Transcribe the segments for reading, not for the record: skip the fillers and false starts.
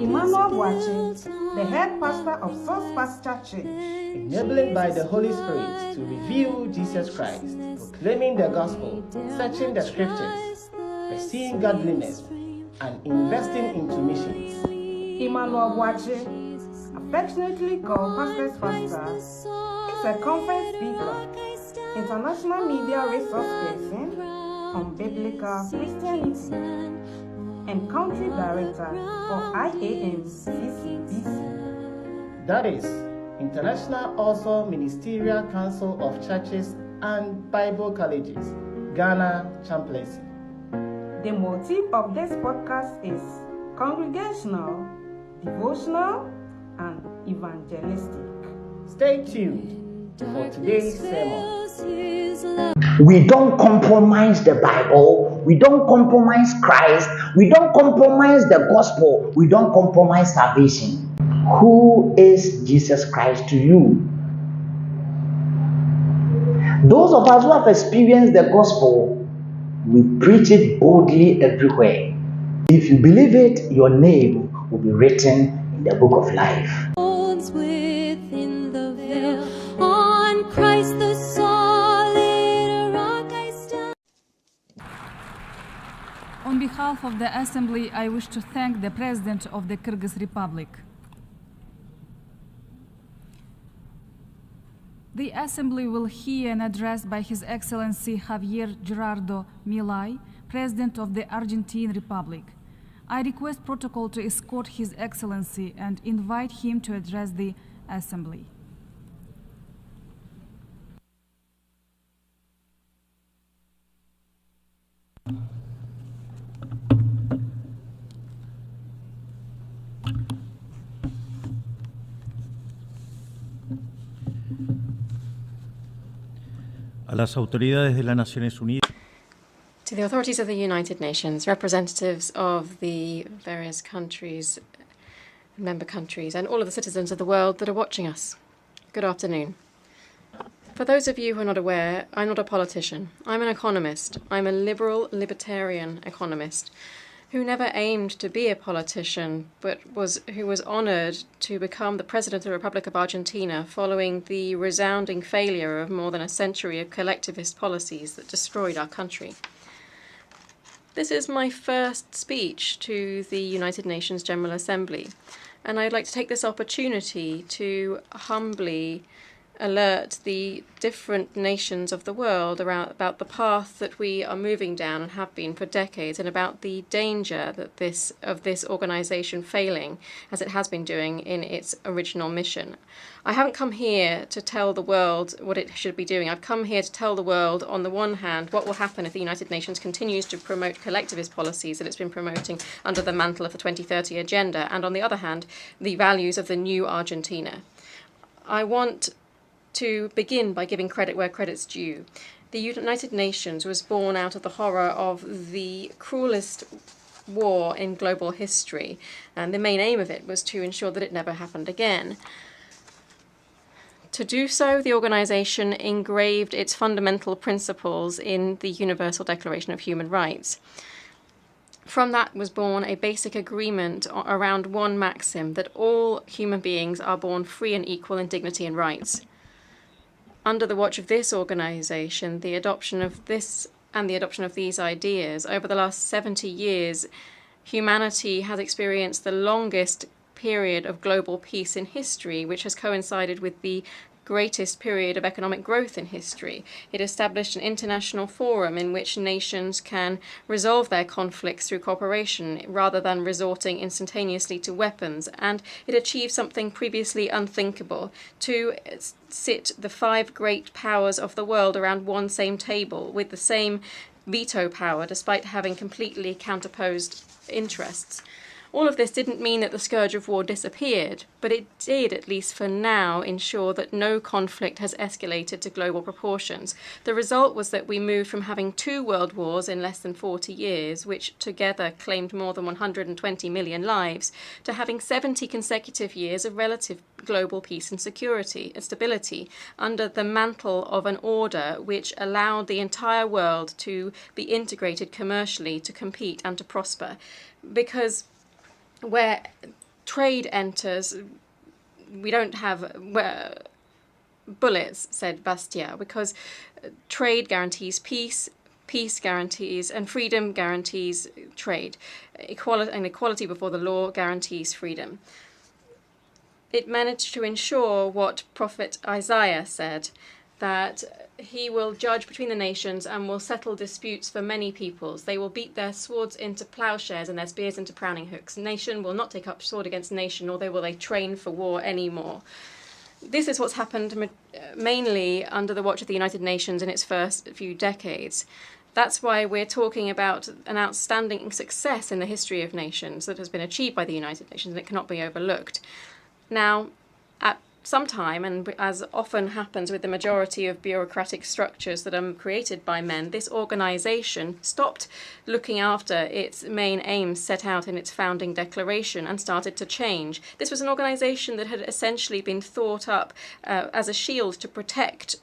Emmanuel Boache, the head pastor of Source Pasture Church, enabling by the Holy Spirit to reveal Jesus Christ, proclaiming the gospel, searching the scriptures, pursuing godliness, and investing into missions. Emmanuel Boache, affectionately called Pastor's Pastor, is a conference speaker, international media resource person on biblical Christianity, and country director for IAMCCBC. That is International Also Ministerial Council of Churches and Bible Colleges, Ghana Chaplaincy. The motive of this podcast is congregational, devotional, and evangelistic. Stay tuned for today's sermon. We don't compromise the Bible. We don't compromise Christ. We don't compromise the gospel. We don't compromise salvation. Who is Jesus Christ to you? Those of us who have experienced the gospel, we preach it boldly everywhere. If you believe it, your name will be written in the book of life. Within the veil, on Christ the solid rock I stand. On behalf of the Assembly, I wish to thank the President of the Kyrgyz Republic. The Assembly will hear an address by His Excellency Javier Gerardo Milei, President of the Argentine Republic. I request protocol to escort His Excellency and invite him to address the Assembly. A las autoridades de las Naciones Unidas. To the authorities of the United Nations, representatives of the various countries, member countries, and all of the citizens of the world that are watching us, good afternoon. For those of you who are not aware, I'm not a politician. I'm an economist. I'm a liberal, libertarian economist who never aimed to be a politician, but who was honored to become the President of the Republic of Argentina following the resounding failure of more than a century of collectivist policies that destroyed our country. This is my first speech to the United Nations General Assembly, and I'd like to take this opportunity to humbly alert the different nations of the world about the path that we are moving down and have been for decades, and about the danger that of this organization failing, as it has been doing in its original mission. I haven't come here to tell the world what it should be doing. I've come here to tell the world, on the one hand, what will happen if the United Nations continues to promote collectivist policies that it's been promoting under the mantle of the 2030 Agenda, and on the other hand, the values of the new Argentina. I want to begin by giving credit where credit's due. The United Nations was born out of the horror of the cruelest war in global history, and the main aim of it was to ensure that it never happened again. To do so, the organization engraved its fundamental principles in the Universal Declaration of Human Rights. From that was born a basic agreement around one maxim, that all human beings are born free and equal in dignity and rights. Under the watch of this organization, the adoption of these ideas, over the last 70 years, humanity has experienced the longest period of global peace in history, which has coincided with the greatest period of economic growth in history. It established an international forum in which nations can resolve their conflicts through cooperation rather than resorting instantaneously to weapons, and it achieved something previously unthinkable: to sit the 5 great powers of the world around one same table with the same veto power, despite having completely counterposed interests. All of this didn't mean that the scourge of war disappeared, but it did, at least for now, ensure that no conflict has escalated to global proportions. The result was that we moved from having 2 world wars in less than 40 years, which together claimed more than 120 million lives, to having 70 consecutive years of relative global peace and security and stability under the mantle of an order which allowed the entire world to be integrated commercially, to compete and to prosper. Because where trade enters, we don't have bullets, said Bastiat, because trade guarantees peace, peace guarantees, and freedom guarantees trade. Equality before the law guarantees freedom. It managed to ensure what Prophet Isaiah said, that he will judge between the nations and will settle disputes for many peoples. They will beat their swords into plowshares and their spears into pruning hooks. Nation will not take up sword against nation, nor will they train for war anymore. This is what's happened mainly under the watch of the United Nations in its first few decades. That's why we're talking about an outstanding success in the history of nations that has been achieved by the United Nations, and it cannot be overlooked. Now, at some time, and as often happens with the majority of bureaucratic structures that are created by men, this organisation stopped looking after its main aims set out in its founding declaration and started to change. This was an organisation that had essentially been thought up as a shield to protect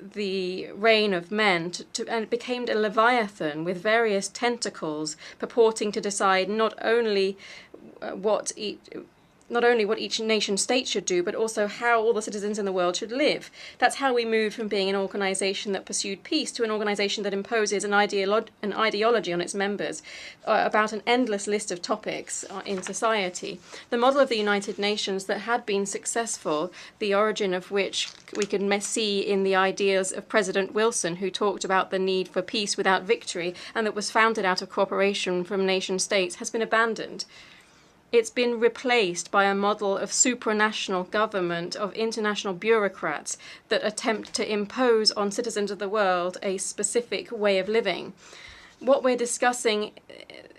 the reign of men, and it became a leviathan with various tentacles purporting to decide not only what each nation state should do, but also how all the citizens in the world should live. That's how we moved from being an organisation that pursued peace to an organisation that imposes an ideology on its members about an endless list of topics in society. The model of the United Nations that had been successful, the origin of which we can see in the ideas of President Wilson, who talked about the need for peace without victory, and that was founded out of cooperation from nation states, has been abandoned. It's been replaced by a model of supranational government, of international bureaucrats that attempt to impose on citizens of the world a specific way of living. What we're discussing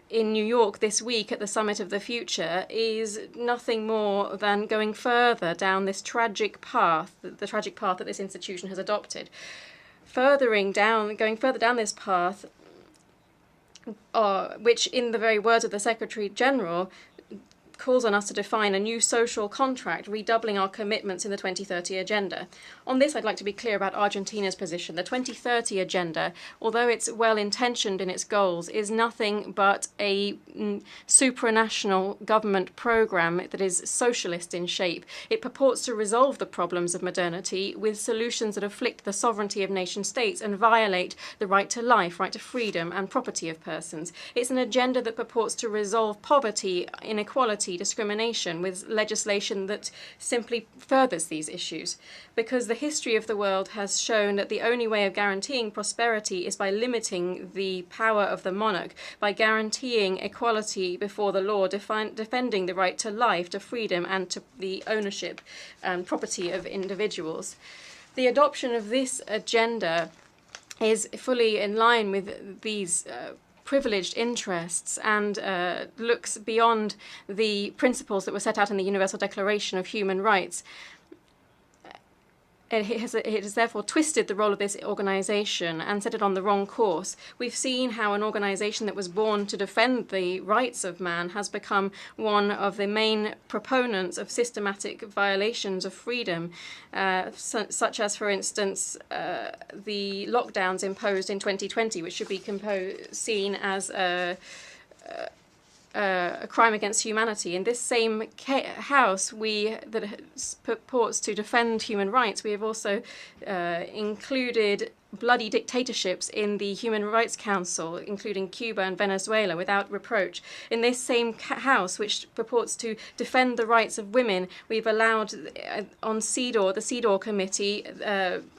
in New York this week at the Summit of the Future is nothing more than going further down this tragic path, the tragic path that this institution has adopted. Going further down this path, which in the very words of the Secretary General, calls on us to define a new social contract, redoubling our commitments in the 2030 Agenda. On this, I'd like to be clear about Argentina's position. The 2030 Agenda, although it's well-intentioned in its goals, is nothing but a supranational government program that is socialist in shape. It purports to resolve the problems of modernity with solutions that afflict the sovereignty of nation states and violate the right to life, right to freedom, and property of persons. It's an agenda that purports to resolve poverty, inequality, discrimination with legislation that simply furthers these issues, because the history of the world has shown that the only way of guaranteeing prosperity is by limiting the power of the monarch, by guaranteeing equality before the law, defending the right to life, to freedom, and to the ownership and property of individuals. The adoption of this agenda is fully in line with these privileged interests and looks beyond the principles that were set out in the Universal Declaration of Human Rights. It has therefore twisted the role of this organisation and set it on the wrong course. We've seen how an organisation that was born to defend the rights of man has become one of the main proponents of systematic violations of freedom, such as, for instance, the lockdowns imposed in 2020, which should be seen as a crime against humanity. In this same house, that purports to defend human rights, we have also included bloody dictatorships in the Human Rights Council, including Cuba and Venezuela, without reproach. In this same house, which purports to defend the rights of women, we've allowed on CEDAW, the CEDAW Committee,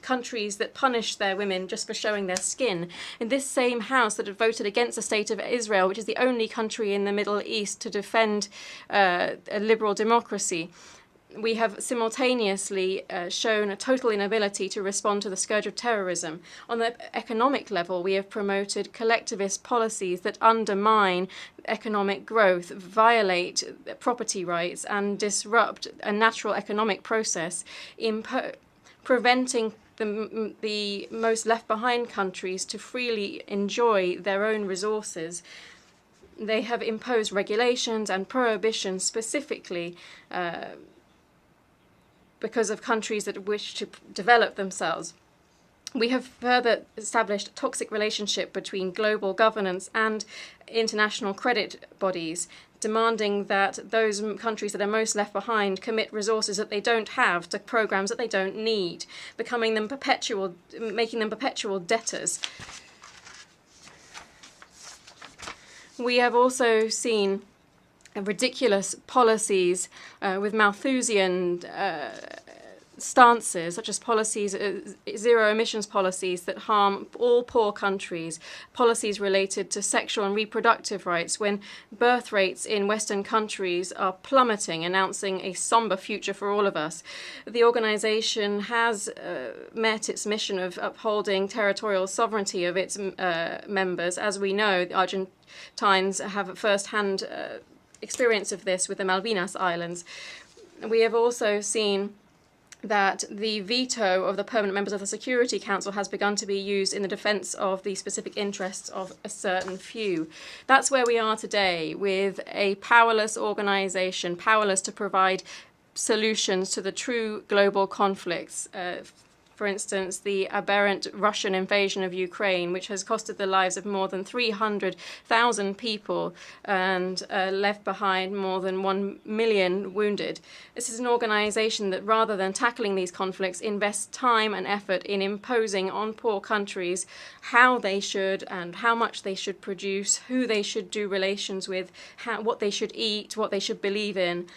countries that punish their women just for showing their skin. In this same house that had voted against the State of Israel, which is the only country in the Middle East to defend a liberal democracy, we have simultaneously shown a total inability to respond to the scourge of terrorism. On the economic level, we have promoted collectivist policies that undermine economic growth, violate property rights, and disrupt a natural economic process, preventing the most left-behind countries to freely enjoy their own resources. They have imposed regulations and prohibitions specifically because of countries that wish to develop themselves. We have further established a toxic relationship between global governance and international credit bodies demanding that those countries that are most left behind commit resources that they don't have to programs that they don't need, making them perpetual debtors. We have also seen ridiculous policies with Malthusian stances, such as policies, zero emissions policies that harm all poor countries, policies related to sexual and reproductive rights, when birth rates in Western countries are plummeting, announcing a somber future for all of us. The organization has met its mission of upholding territorial sovereignty of its members. As we know, the Argentines have first-hand experience of this with the Malvinas Islands. We have also seen that the veto of the permanent members of the Security Council has begun to be used in the defence of the specific interests of a certain few. That's where we are today, with a powerless organisation, powerless to provide solutions to the true global conflicts. For instance, the aberrant Russian invasion of Ukraine, which has costed the lives of more than 300,000 people and left behind more than 1 million wounded. This is an organization that, rather than tackling these conflicts, invests time and effort in imposing on poor countries how they should and how much they should produce, who they should do relations with, what they should eat, what they should believe in,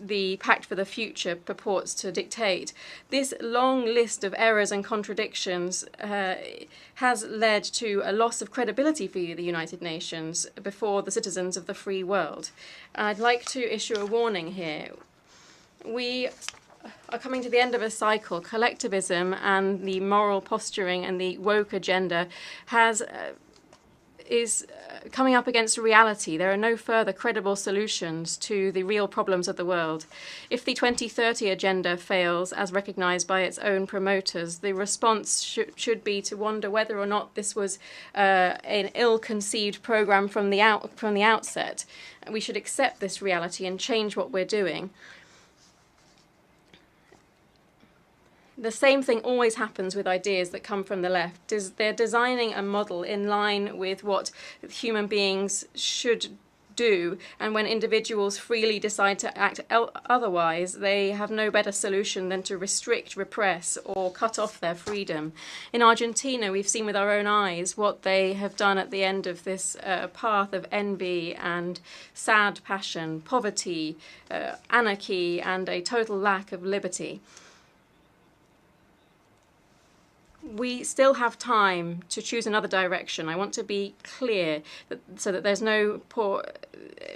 the Pact for the Future purports to dictate. This long list of errors and contradictions has led to a loss of credibility for the United Nations before the citizens of the free world. I'd like to issue a warning here. We are coming to the end of a cycle. Collectivism and the moral posturing and the woke agenda is coming up against reality. There are no further credible solutions to the real problems of the world. If the 2030 agenda fails, as recognized by its own promoters, the response should be to wonder whether or not this was an ill-conceived program from the outset. We should accept this reality and change what we're doing. The same thing always happens with ideas that come from the left. They're designing a model in line with what human beings should do, and when individuals freely decide to act otherwise, they have no better solution than to restrict, repress, or cut off their freedom. In Argentina, we've seen with our own eyes what they have done at the end of this path of envy and sad passion, poverty, anarchy, and a total lack of liberty. We still have time to choose another direction. I want to be clear so that there's no poor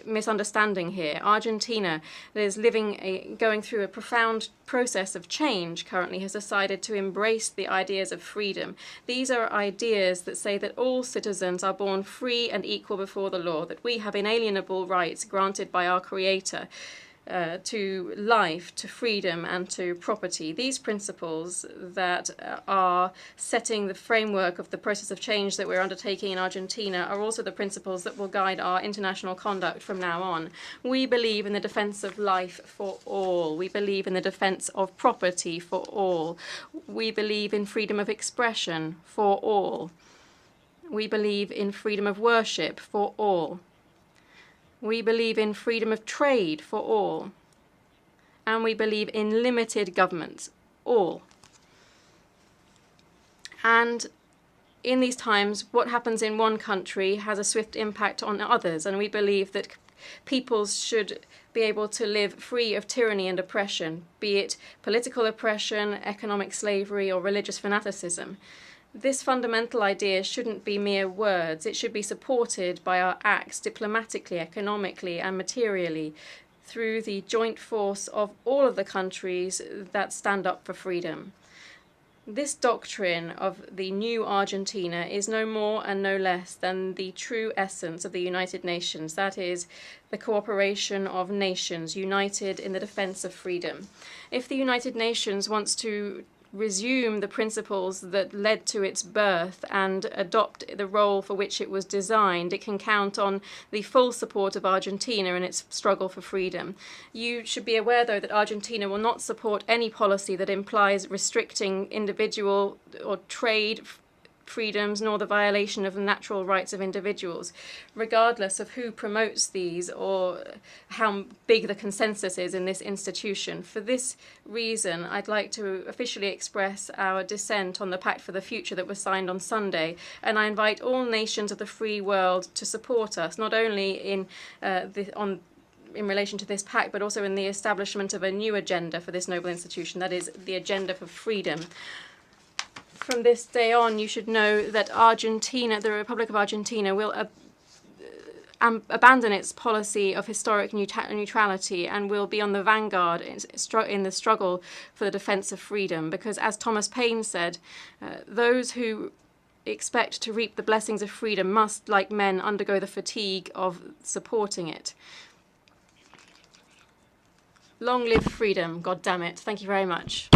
misunderstanding here. Argentina, that is going through a profound process of change currently, has decided to embrace the ideas of freedom. These are ideas that say that all citizens are born free and equal before the law, that we have inalienable rights granted by our Creator. To life, to freedom, and to property. These principles that are setting the framework of the process of change that we're undertaking in Argentina are also the principles that will guide our international conduct from now on. We believe in the defense of life for all. We believe in the defense of property for all. We believe in freedom of expression for all. We believe in freedom of worship for all. We believe in freedom of trade for all. And we believe in limited government, all. And in these times, what happens in one country has a swift impact on others, and we believe that peoples should be able to live free of tyranny and oppression, be it political oppression, economic slavery, or religious fanaticism. This fundamental idea shouldn't be mere words. It should be supported by our acts diplomatically, economically, and materially through the joint force of all of the countries that stand up for freedom. This doctrine of the new Argentina is no more and no less than the true essence of the United Nations. That is, the cooperation of nations united in the defense of freedom. If the United Nations wants to resume the principles that led to its birth and adopt the role for which it was designed, it can count on the full support of Argentina in its struggle for freedom. You should be aware, though, that Argentina will not support any policy that implies restricting individual or trade freedoms nor the violation of the natural rights of individuals, regardless of who promotes these or how big the consensus is in this institution. For this reason, I'd like to officially express our dissent on the Pact for the Future that was signed on Sunday, and I invite all nations of the free world to support us, not only in relation to this pact, but also in the establishment of a new agenda for this noble institution, that is, the agenda for freedom. From this day on, you should know that Argentina, the Republic of Argentina, will abandon its policy of historic neutrality and will be on the vanguard in the struggle for the defence of freedom. Because, as Thomas Paine said, those who expect to reap the blessings of freedom must, like men, undergo the fatigue of supporting it. Long live freedom, God damn it. Thank you very much.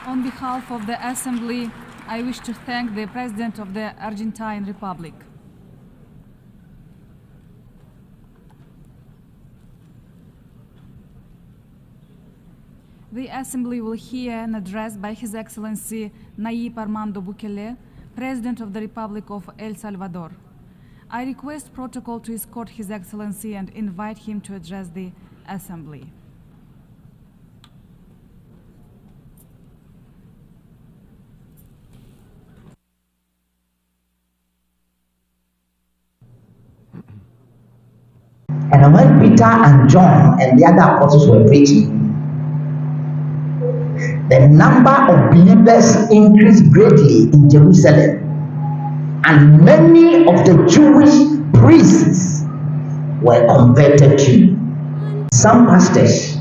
On behalf of the Assembly, I wish to thank the President of the Argentine Republic. The Assembly will hear an address by His Excellency Nayib Armando Bukele, President of the Republic of El Salvador. I request protocol to escort His Excellency and invite him to address the Assembly. And when Peter and John and the other apostles were preaching, the number of believers increased greatly in Jerusalem, and many of the Jewish priests were converted too. Some pastors,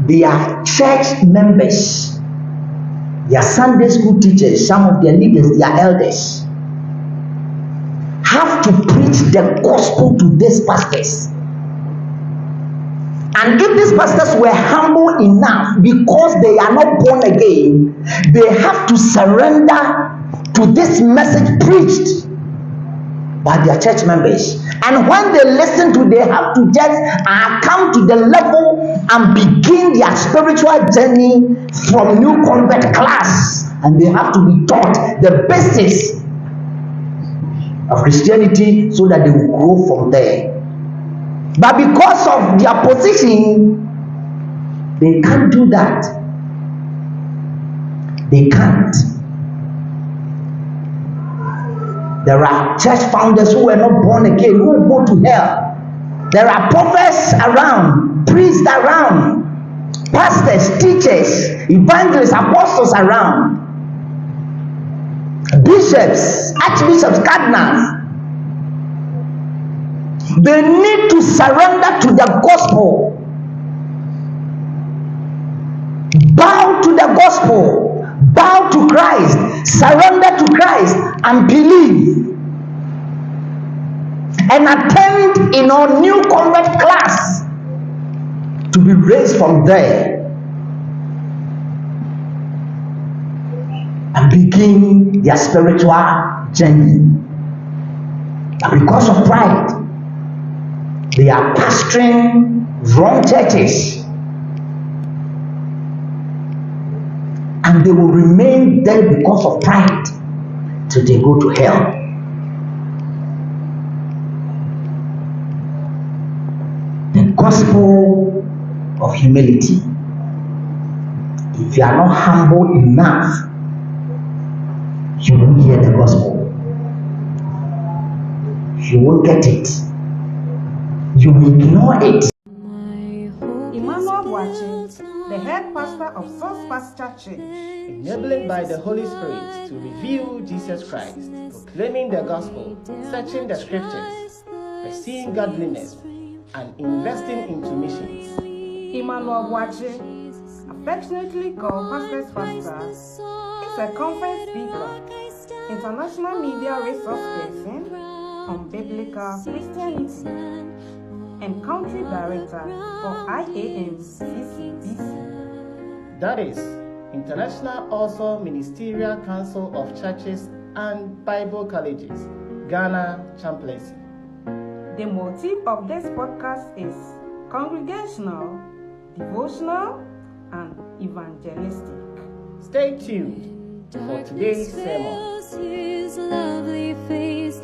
their church members, their Sunday school teachers, some of their leaders, their elders, have to preach the gospel to these pastors. And if these pastors were humble enough, because they are not born again, they have to surrender to this message preached by their church members. And when they listen to, they have to just come to the level and begin their spiritual journey from new convert class. And they have to be taught the basics of Christianity so that they will grow from there. But because of their position, they can't do that. They can't. There are church founders who were not born again, who will go to hell. There are prophets around, priests around, pastors, teachers, evangelists, apostles around, bishops, archbishops, cardinals. They need to surrender to the gospel. Bow to the gospel. Bow to Christ. Surrender to Christ and believe. And attend in our new convert class to be raised from there and begin their spiritual journey. And because of pride, they are pastoring wrong churches, and they will remain there because of pride till they go to hell. The gospel of humility. If you are not humble enough, you won't hear the gospel. You won't get it. You will ignore it. Emmanuel Boachi, the head pastor of Source Pasture Church, Enabled by the Holy Spirit to reveal Jesus Christ, proclaiming the gospel, searching the scriptures, pursuing godliness, and investing into missions. Emmanuel Boachi, affectionately called Pastor's Pastor, is a conference speaker, international media resource person on biblical Christianity, and country director for IAMCCBC. That is, International Also Ministerial Council of Churches and Bible Colleges, Ghana Chaplaincy. The motive of this podcast is congregational, devotional, and evangelistic. Stay tuned for today's sermon. His lovely face.